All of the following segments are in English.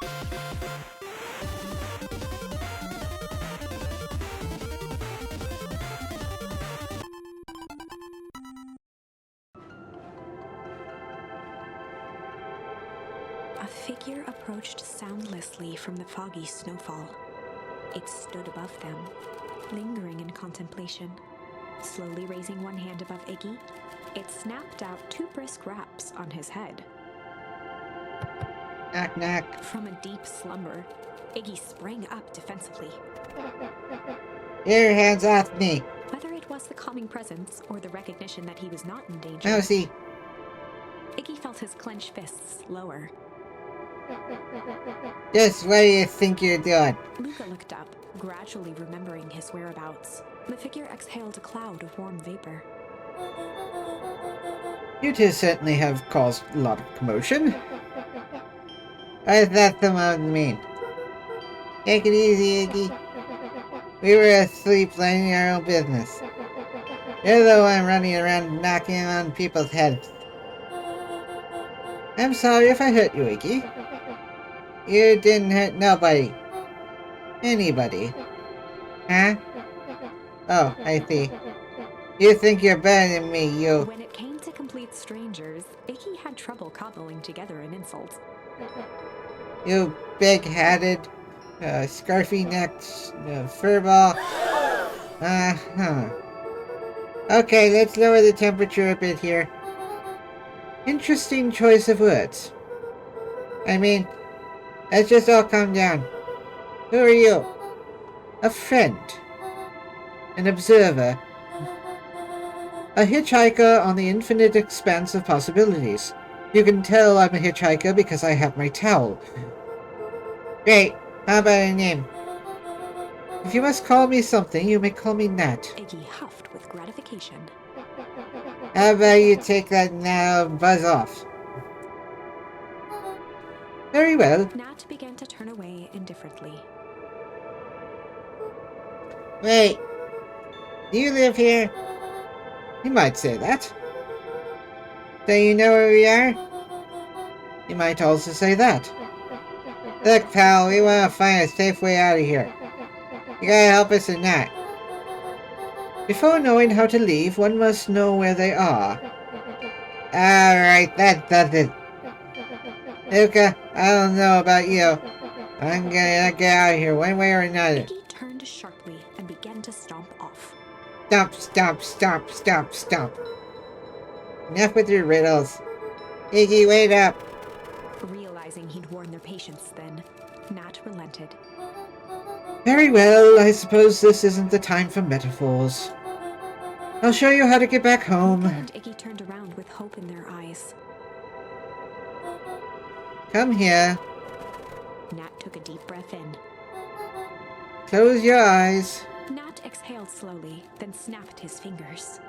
A figure approached soundlessly from the foggy snowfall. It stood above them, lingering in contemplation. Slowly raising one hand above Iggy, it snapped out 2 brisk raps on his head. Knock, knock. From a deep slumber, Iggy sprang up defensively. Your hands off me. Whether it was the calming presence or the recognition that he was not in danger, Oh, see. Iggy felt his clenched fists lower. Just what do you think you're doing? Luca looked up, gradually remembering his whereabouts. The figure exhaled a cloud of warm vapor. You two certainly have caused a lot of commotion. What does that mean? Take it easy, Iggy. We were asleep minding our own business. You're the one running around knocking on people's heads. I'm sorry if I hurt you, Iggy. You didn't hurt nobody. Anybody. Huh? Oh, I see. You think you're better than me, you. When it came to complete strangers, Iggy had trouble cobbling together an insult. You big-headed, scarfy-necked, furball. Okay, let's lower the temperature a bit here. Interesting choice of words. I mean, let's just all calm down. Who are you? A friend. An observer. A hitchhiker on the infinite expanse of possibilities. You can tell I'm a hitchhiker because I have my towel. Great. How about a name? If you must call me something, you may call me Nat. Iggy huffed with gratification. How about you take that now and buzz off? Very well. Nat began to turn away indifferently. Wait. Do you live here? You might say that. So you know where we are? You might also say that. Look, pal, we want to find a safe way out of here. You gotta help us or not. Before knowing how to leave, one must know where they are. Alright, that does it. Luca, I don't know about you. I'm gonna get out of here one way or another. Iggy turned sharply and began to stomp off. Stomp, stomp, stomp, stomp, stomp. Enough with your riddles. Iggy, wait up. Realizing he'd worn their patience then, Nat relented. Very well, I suppose this isn't the time for metaphors. I'll show you how to get back home. And Iggy turned around with hope in their eyes. Come here. Nat took a deep breath in. Close your eyes. Nat exhaled slowly, then snapped his fingers.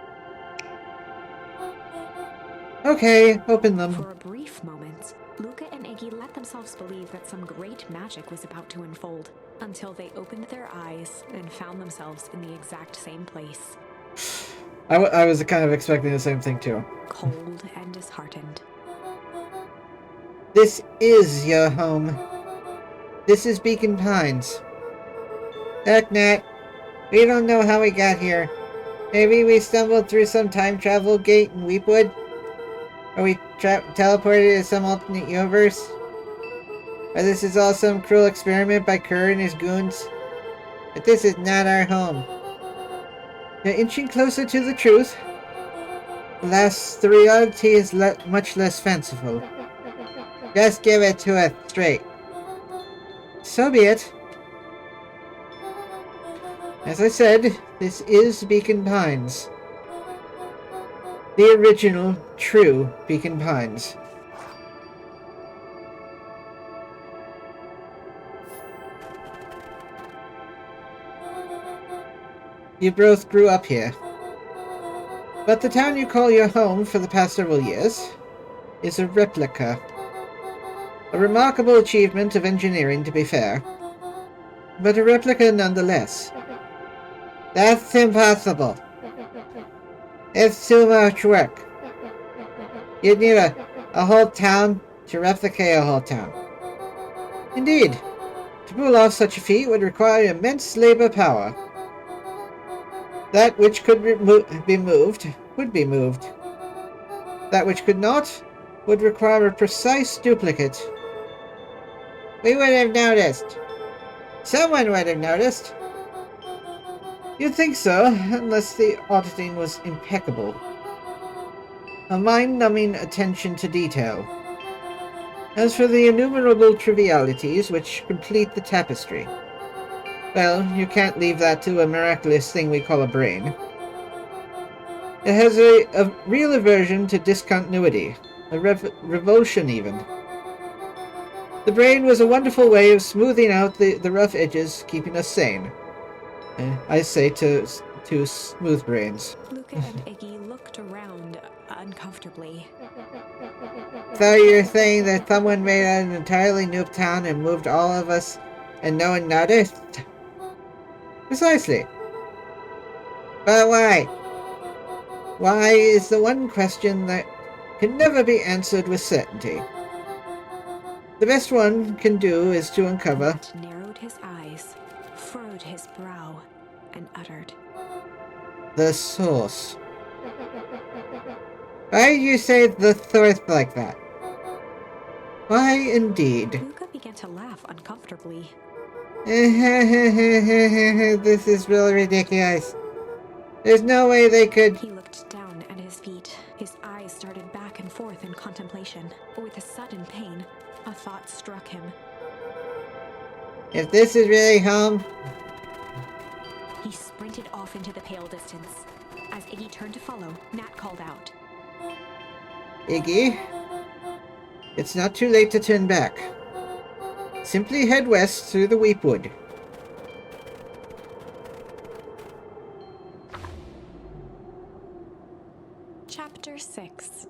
Okay, open them. For a brief moment, Luca and Iggy let themselves believe that some great magic was about to unfold, until they opened their eyes and found themselves in the exact same place. I was kind of expecting the same thing too. Cold and disheartened. This is your home. This is Beacon Pines. Look, Nat, we don't know how we got here. Maybe we stumbled through some time travel gate in Weepwood? Or we teleported to some alternate universe? Or this is all some cruel experiment by Kerr and his goons? But this is not our home. You're inching closer to the truth. Alas, the reality is much less fanciful. Just give it to us straight. So be it. As I said, this is Beacon Pines. The original, true Beacon Pines. You both grew up here. But the town you call your home for the past several years is a replica. A remarkable achievement of engineering, to be fair. But a replica nonetheless. That's impossible. It's too much work. You'd need a whole town to replicate a whole town. Indeed, to pull off such a feat would require immense labor power. That which could be moved would be moved. That which could not would require a precise duplicate. We would have noticed. Someone would have noticed. You'd think so, unless the auditing was impeccable. A mind-numbing attention to detail. As for the innumerable trivialities which complete the tapestry, well, you can't leave that to a miraculous thing we call a brain. It has a real aversion to discontinuity, a revulsion even. The brain was a wonderful way of smoothing out the rough edges, keeping us sane. I say to smooth brains. Luca and Iggy looked around uncomfortably. So you're saying that someone made an entirely new town and moved all of us and no one noticed? Precisely. But why? Why is the one question that can never be answered with certainty. The best one can do is to uncover. Matt narrowed his eyes, furrowed his brow, and uttered, The source. Why do you say the source like that? Why indeed? Luca began to laugh uncomfortably. This is really ridiculous. There's no way they could. He looked down at his feet. His eyes started back and forth in contemplation. With a sudden pain, a thought struck him. If this is really home. He sprinted off into the pale distance. As Iggy turned to follow, Nat called out, Iggy, it's not too late to turn back. Simply head west through the Weepwood. Chapter 6.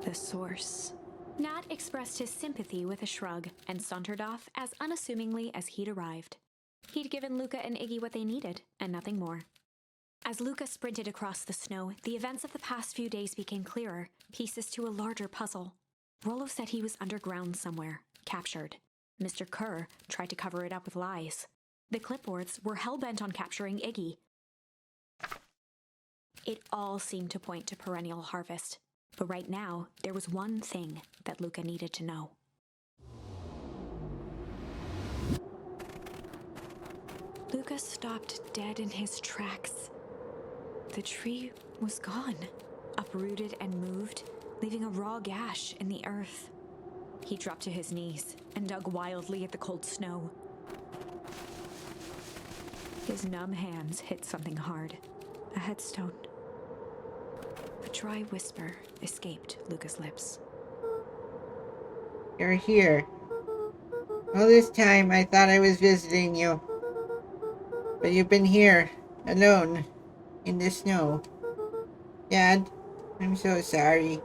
The Source. Nat expressed his sympathy with a shrug and sauntered off as unassumingly as he'd arrived. He'd given Luca and Iggy what they needed, and nothing more. As Luca sprinted across the snow, the events of the past few days became clearer, pieces to a larger puzzle. Rollo said he was underground somewhere, captured. Mr. Kerr tried to cover it up with lies. The clipboards were hell-bent on capturing Iggy. It all seemed to point to perennial harvest. But right now, there was one thing that Luca needed to know. Luca stopped dead in his tracks. The tree was gone, uprooted and moved, leaving a raw gash in the earth. He dropped to his knees and dug wildly at the cold snow. His numb hands hit something hard, a headstone. A dry whisper escaped Luca's lips. You're here. All this time I thought I was visiting you. But you've been here, alone, in the snow. Dad, I'm so sorry.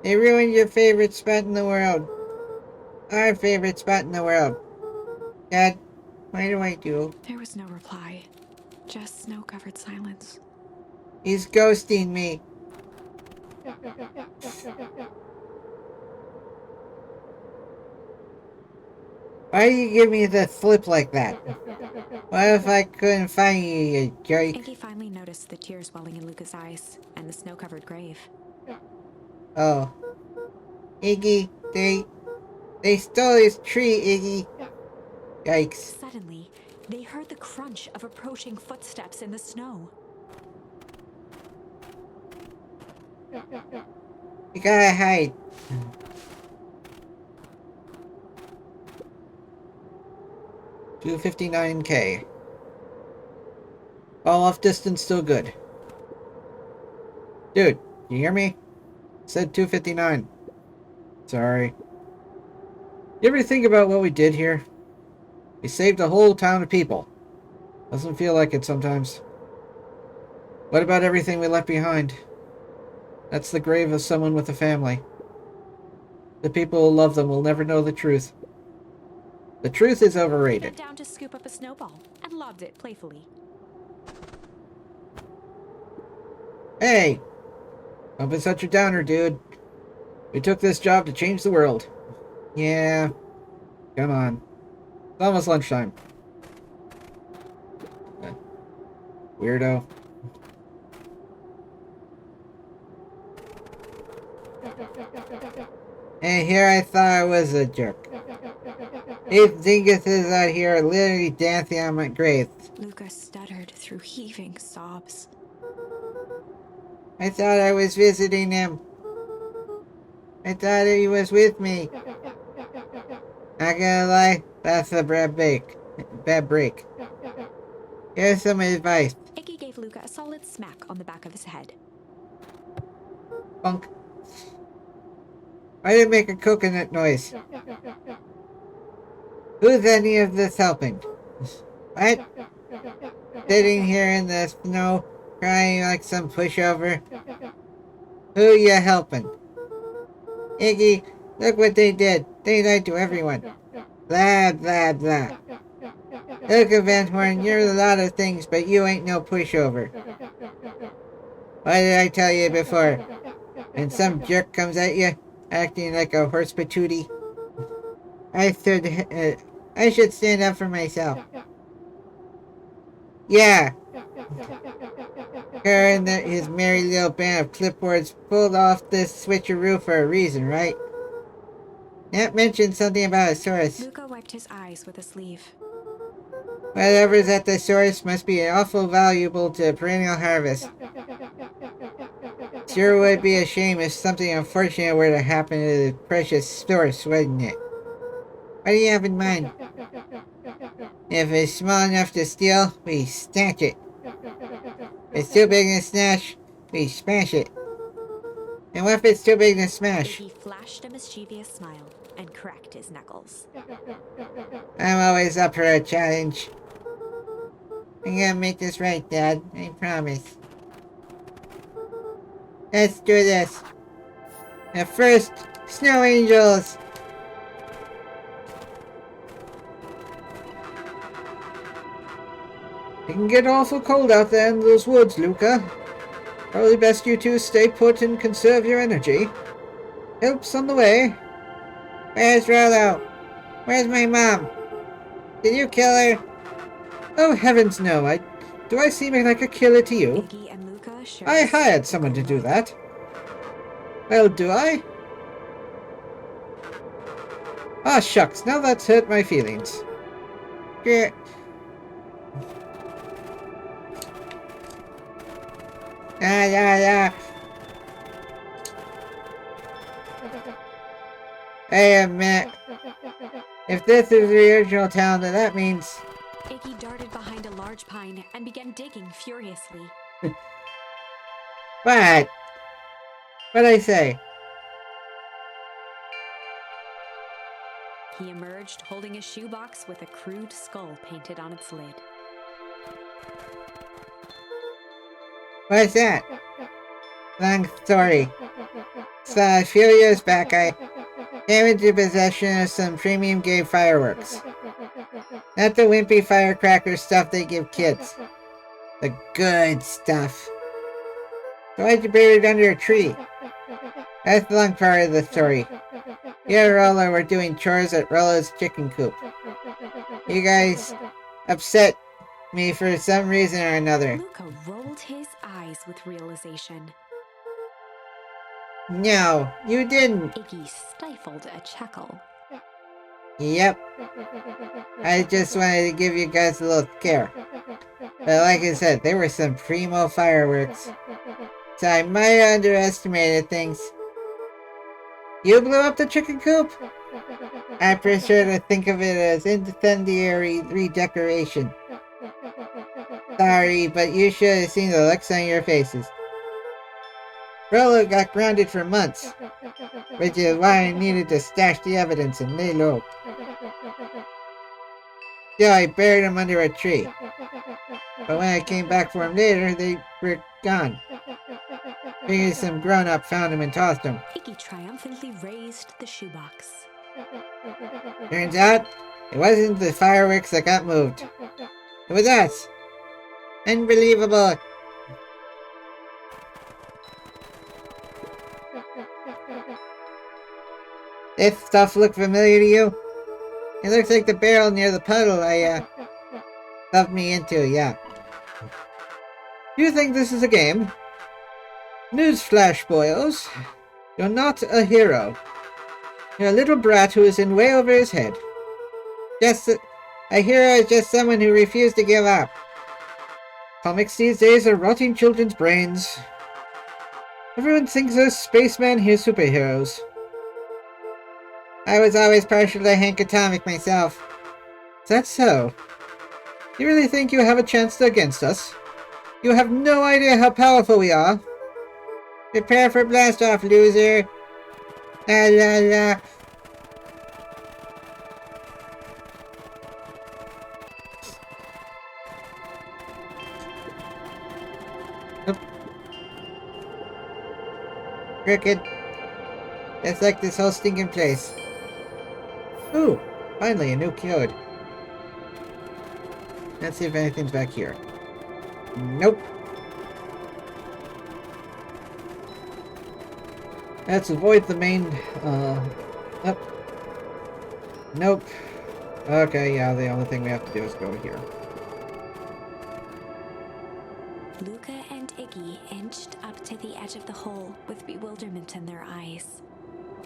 They ruined your favorite spot in the world. Our favorite spot in the world. Dad, what do I do? There was no reply, just snow-covered silence. He's ghosting me. Why do you give me the flip like that? What if I couldn't find you, you jerk? Iggy finally noticed the tears welling in Luca's eyes and the snow-covered grave. Oh. Iggy, they stole his tree, Iggy. Yikes. Suddenly, they heard the crunch of approaching footsteps in the snow. You gotta hide. $259K. Fall off distance still good. Dude, you hear me? Said 259. Sorry. You ever think about what we did here? We saved a whole town of people. Doesn't feel like it sometimes. What about everything we left behind? That's the grave of someone with a family. The people who love them will never know the truth. The truth is He overrated. bent down to scoop up a snowball and lobbed it playfully. Hey! Don't be such a downer, dude. We took this job to change the world. Yeah. Come on. It's almost lunchtime. Weirdo. And here I thought I was a jerk. These dinguses out here are literally dancing on my grave. Luca stuttered through heaving sobs. I thought I was visiting him. I thought he was with me. Not gonna lie, that's a bad break. Here's some advice. Iggy gave Luca a solid smack on the back of his head. Bunk. Why did it make a coconut noise? Who's any of this helping? What? Sitting here in the snow, crying like some pushover? Who you helping? Iggy, look what they did. They lied to everyone. Blah, blah, blah. Look, Van Horn, you're a lot of things, but you ain't no pushover. What did I tell you before? When some jerk comes at you, acting like a horse patootie, I should stand up for myself. Yeah. Her and his merry little band of clipboards pulled off this switcheroo for a reason, right? Nat mentioned something about a source. Luca wiped his eyes with a sleeve. Whatever's at the source must be awful valuable to perennial harvest. Sure would be a shame if something unfortunate were to happen to the precious source, wouldn't it? What do you have in mind? If it's small enough to steal, we snatch it. If it's too big to snatch, we smash it. And what if it's too big to smash? Iggy flashed a mischievous smile and cracked his knuckles. I'm always up for a challenge. I'm gonna make this right, Dad. I promise. Let's do this. At first, snow angels! It can get awful cold out there in those woods, Luca. Probably best you two stay put and conserve your energy. Help's on the way. Where's Rollo? Where's my mom? Did you kill her? Oh, heavens no. Do I seem like a killer to you? Iggy and Luca shared I hired someone to do that. Well, do I? Ah, shucks. Now that's hurt my feelings. Yeah. Yeah. Hey, a minute. If this is the original town, then that means... Iggy darted behind a large pine and began digging furiously. What? What'd I say? He emerged holding a shoebox with a crude skull painted on its lid. What's that? Long story. So, a few years back, I came into possession of some premium grade fireworks. Not the wimpy firecracker stuff they give kids. The good stuff. So why'd you bury it under a tree? That's the long part of the story. You and Rollo were doing chores at Rollo's chicken coop. You guys upset me for some reason or another. Luca rolled his eyes with realization. No, you didn't. Iggy stifled a chuckle. Yep. I just wanted to give you guys a little scare. But like I said, they were some primo fireworks. So I might have underestimated things. You blew up the chicken coop? I prefer to think of it as incendiary redecoration. Sorry, but you should have seen the looks on your faces. Rollo got grounded for months, which is why I needed to stash the evidence and lay low. So I buried him under a tree. But when I came back for him later, they were gone. Figured some grown-up found him and tossed him. Iggy triumphantly raised the shoebox. Turns out, it wasn't the fireworks that got moved. It was us. Unbelievable. This stuff look familiar to you? It looks like the barrel near the puddle I, shoved me into, yeah. You think this is a game? Newsflash, boyos. You're not a hero. You're a little brat who is in way over his head. A hero is just someone who refused to give up. Comics these days are rotting children's brains. Everyone thinks those spacemen here superheroes. I was always partial to Hank Atomic myself. Is that so? You really think you have a chance against us? You have no idea how powerful we are. Prepare for blast-off, loser. La la la. Oop. Crooked. Just like this whole stinking place. Ooh, finally a new code. Let's see if anything's back here. Nope. Let's avoid the main, Nope. Nope. Okay, yeah, the only thing we have to do is go here. Luca and Iggy inched up to the edge of the hole with bewilderment in their eyes.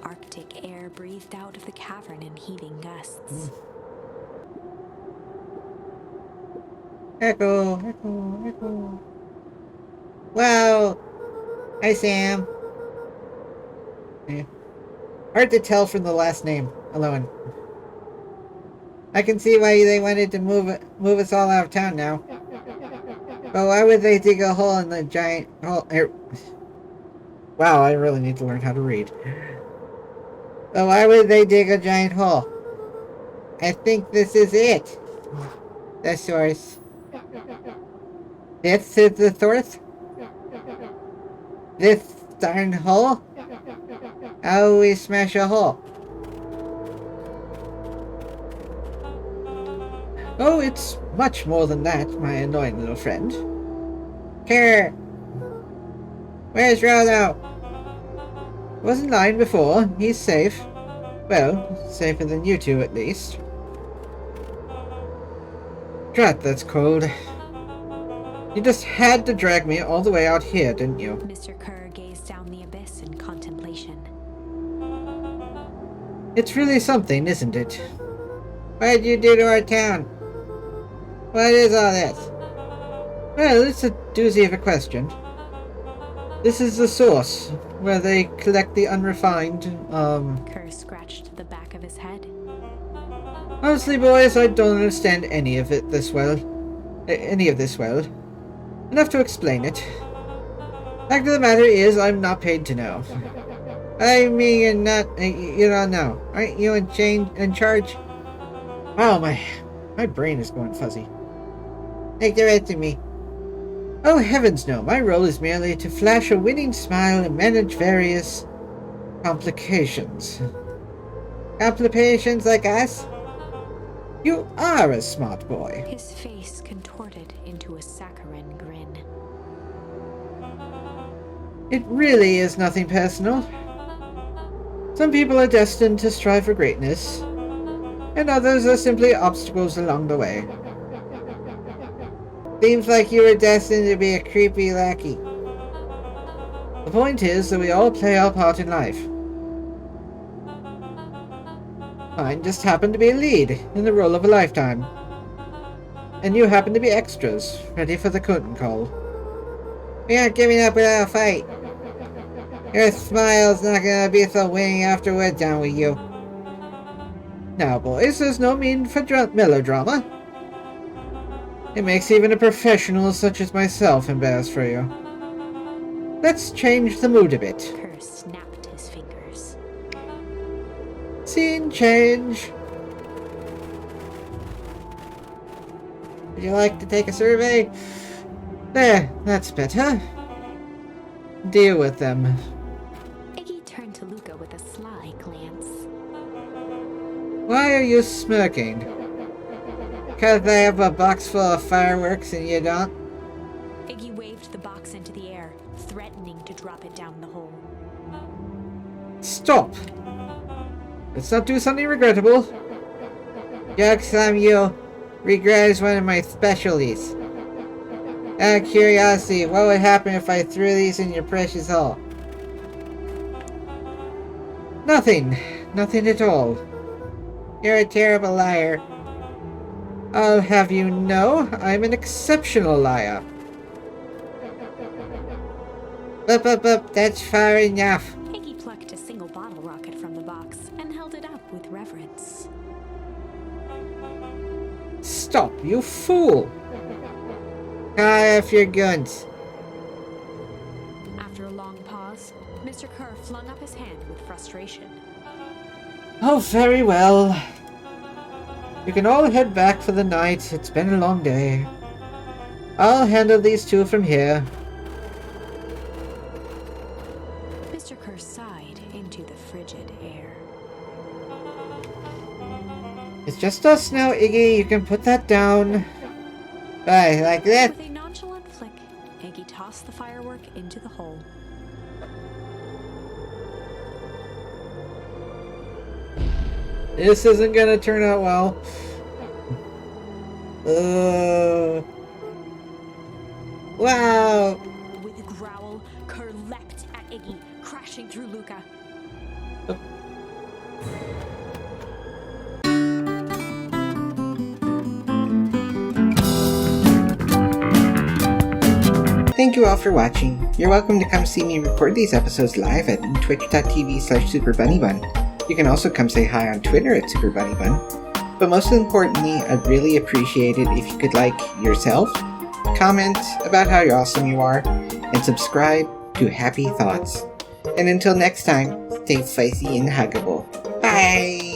Arctic air breathed out of the cavern in heaving gusts. Echo, echo, echo. Wow! Hi, Sam. Yeah. Hard to tell from the last name alone. I can see why they wanted to move us all out of town now. But why would they dig a hole in the giant hole? Wow, I really need to learn how to read. But why would they dig a giant hole? I think this is it. The source. This is the source? This darn hole? How will we smash a hole? Oh, it's much more than that, my annoying little friend. Here! Where's Rolo? Wasn't lying before. He's safe. Well, safer than you two at least. Drat, that's cold. You just had to drag me all the way out here, didn't you? Mr. Kerr gazed down the abyss in contemplation. It's really something, isn't it? What did you do to our town? What is all this? Well, it's a doozy of a question. This is the source, where they collect the unrefined, Kerr scratched the back of his head. Honestly, boys, I don't understand any of this well. Enough to explain it. Fact of the matter is, I'm not paid to know. I mean, you don't know. Aren't you in charge? Wow, my brain is going fuzzy. Take the rest of me. Oh, heavens no. My role is merely to flash a winning smile and manage various complications. Complications like us? You are a smart boy. His face contorted into a saccharine grin. It really is nothing personal. Some people are destined to strive for greatness, and others are simply obstacles along the way. Seems like you were destined to be a creepy lackey. The point is that we all play our part in life. Mine just happened to be a lead in the role of a lifetime. And you happen to be extras, ready for the curtain call. We aren't giving up without a fight. Your smile's not gonna be so winning after we're done with you. Now, boys, there's no need for melodrama. It makes even a professional such as myself embarrassed for you. Let's change the mood a bit. Kerr snapped his fingers. Scene change. Would you like to take a survey? There, that's better. Deal with them. Iggy turned to Luca with a sly glance. Why are you smirking? Because I have a box full of fireworks and you don't? Iggy waved the box into the air, threatening to drop it down the hole. Stop! Let's not do something regrettable. Jokes on you. Regret is one of my specialties. Out of curiosity, what would happen if I threw these in your precious hole? Nothing. Nothing at all. You're a terrible liar. I'll have you know, I'm an exceptional liar. Up, that's far enough. Iggy plucked a single bottle rocket from the box and held it up with reverence. Stop, you fool! Fire off your guns. After a long pause, Mr. Kerr flung up his hand with frustration. Oh, very well. You can all head back for the night. It's been a long day. I'll handle these two from here. Mr. Kerr sighed into the frigid air. It's just us now, Iggy. You can put that down. Bye, like that. With a nonchalant flick, Iggy tossed the firework into the hole. This isn't gonna turn out well. Wow. With a growl, Kerr leapt at Iggy, crashing through Luca. Thank you all for watching. You're welcome to come see me record these episodes live at twitch.tv/SuperBunnyBun. You can also come say hi on Twitter at SuperBunnyBun. But most importantly, I'd really appreciate it if you could like yourself, comment about how awesome you are, and subscribe to Happy Thoughts. And until next time, stay spicy and huggable. Bye!